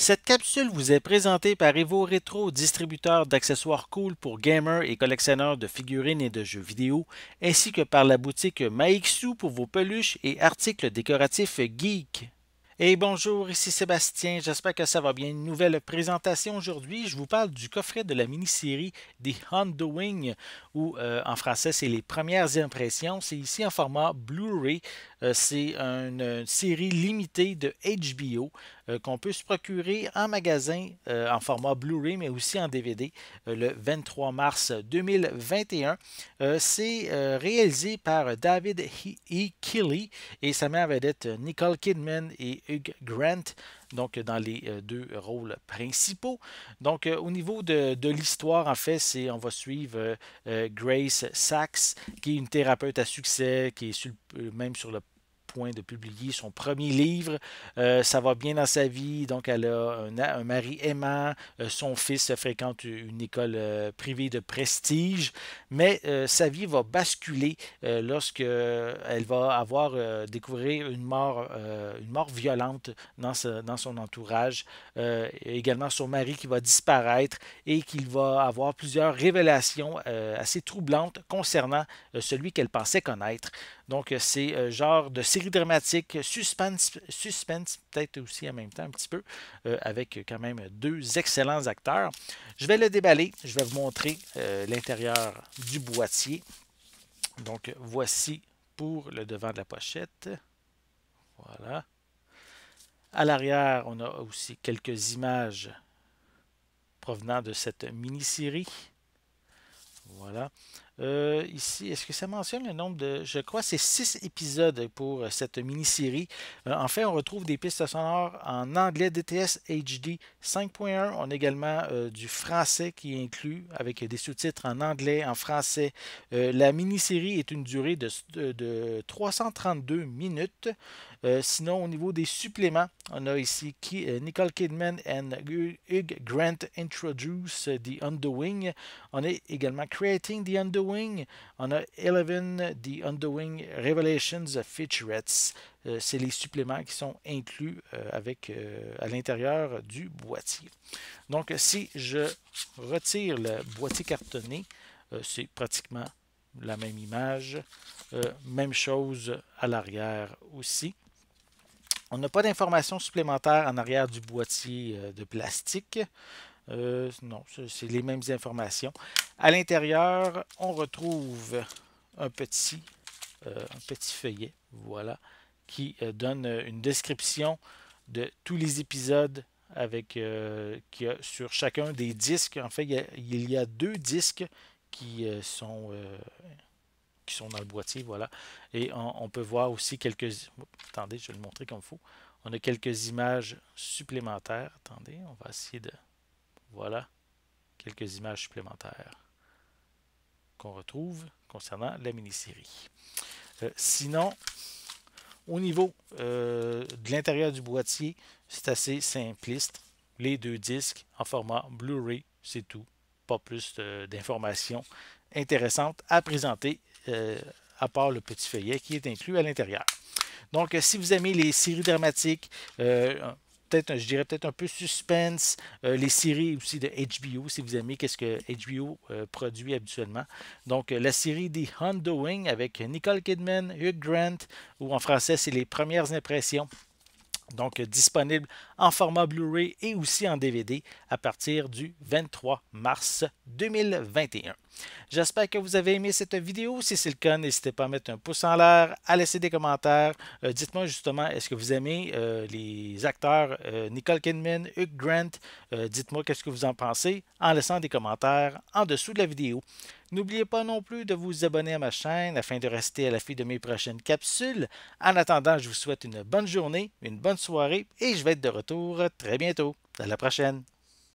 Cette capsule vous est présentée par Evo Retro, distributeur d'accessoires cool pour gamers et collectionneurs de figurines et de jeux vidéo, ainsi que par la boutique Maixu pour vos peluches et articles décoratifs geek. Et bonjour, ici Sébastien, j'espère que ça va bien. Une nouvelle présentation aujourd'hui. Je vous parle du coffret de la mini-série The Undoing, ou en français c'est les premières impressions. C'est ici en format Blu-ray. C'est une série limitée de HBO qu'on peut se procurer en magasin en format Blu-ray, mais aussi en DVD le 23 mars 2021. C'est réalisé par David E. Kelley et sa mère vedette Nicole Kidman et Hugh Grant, donc dans les deux rôles principaux. Donc au niveau de l'histoire, en fait, on va suivre Grace Sachs, qui est une thérapeute à succès, qui est même sur le point de publier son premier livre. Ça va bien dans sa vie, donc elle a un mari aimant, son fils fréquente une école privée de prestige, mais sa vie va basculer lorsque elle va avoir découvrir une mort violente dans son entourage. Également son mari qui va disparaître et qu'il va avoir plusieurs révélations assez troublantes concernant celui qu'elle pensait connaître. Donc, c'est genre de série dramatique, suspense peut-être aussi en même temps un petit peu, avec quand même deux excellents acteurs. Je vais le déballer, je vais vous montrer l'intérieur du boîtier. Donc, voici pour le devant de la pochette. Voilà. À l'arrière, on a aussi quelques images provenant de cette mini-série. Voilà. Ici, est-ce que ça mentionne le nombre de... Je crois que c'est 6 épisodes pour cette mini-série. En fait, on retrouve des pistes sonores en anglais DTS HD 5.1. On a également du français qui est inclus avec des sous-titres en anglais, en français. La mini-série est une durée de 332 minutes. Sinon, au niveau des suppléments, on a ici Nicole Kidman et Hugh Grant introduce The Undoing. On a également Creating The Undoing. On a Eleven The Undoing Revelations Featurettes. C'est les suppléments qui sont inclus à l'intérieur du boîtier. Donc, si je retire le boîtier cartonné, c'est pratiquement la même image. Même chose à l'arrière aussi. On n'a pas d'informations supplémentaires en arrière du boîtier de plastique. Non, c'est les mêmes informations. À l'intérieur, on retrouve un petit feuillet, voilà, qui donne une description de tous les épisodes qu'il y a sur chacun des disques. En fait, il y a deux disques qui sont dans le boîtier, voilà. Et on peut voir aussi quelques... Attendez, je vais le montrer comme il faut. On a quelques images supplémentaires. Attendez, on va essayer de... Voilà, quelques images supplémentaires qu'on retrouve concernant la mini-série. Sinon, au niveau de l'intérieur du boîtier, c'est assez simpliste. Les deux disques en format Blu-ray, c'est tout. Pas plus d'informations intéressantes à présenter, à part le petit feuillet qui est inclus à l'intérieur. Donc, si vous aimez les séries dramatiques, je dirais peut-être un peu suspense, les séries aussi de HBO, si vous aimez qu'est-ce que HBO produit habituellement. Donc, la série The Undoing avec Nicole Kidman, Hugh Grant, ou en français, c'est les premières impressions. Donc, disponible en format Blu-ray et aussi en DVD à partir du 23 mars 2021. J'espère que vous avez aimé cette vidéo. Si c'est le cas, n'hésitez pas à mettre un pouce en l'air, à laisser des commentaires. Dites-moi justement, est-ce que vous aimez les acteurs Nicole Kidman, Hugh Grant? Dites-moi qu'est-ce que vous en pensez en laissant des commentaires en dessous de la vidéo. N'oubliez pas non plus de vous abonner à ma chaîne afin de rester à l'affût de mes prochaines capsules. En attendant, je vous souhaite une bonne journée, une bonne soirée et je vais être de retour très bientôt. À la prochaine!